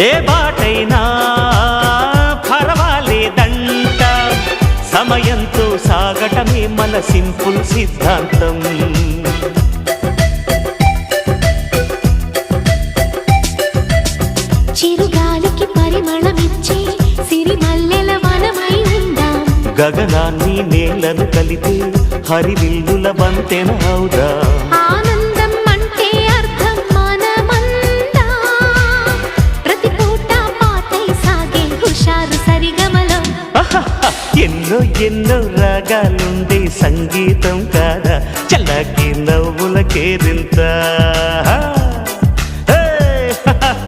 ఏ బాటైనా పర్వాలేదంట, సమయంతో సాగటమే మన సింపుల్ సిద్ధాంతం. చిరుగాలికి పరిమళమిచ్చే సిరిమల్లెల వనమై ఉందాం, గగనాన్ని నేలను కలిపే హరివిల్లుల బంతెన అవుదాం. ఆనందం అంటే అర్థం మనమందా, ప్రతి పూట పాటై సాగే హుషారు సరిగమలో. ఎన్నో ఎన్నో రాగాలుండే సంగీతం కాదా, చల్లకి నవ్వుల కేరింత.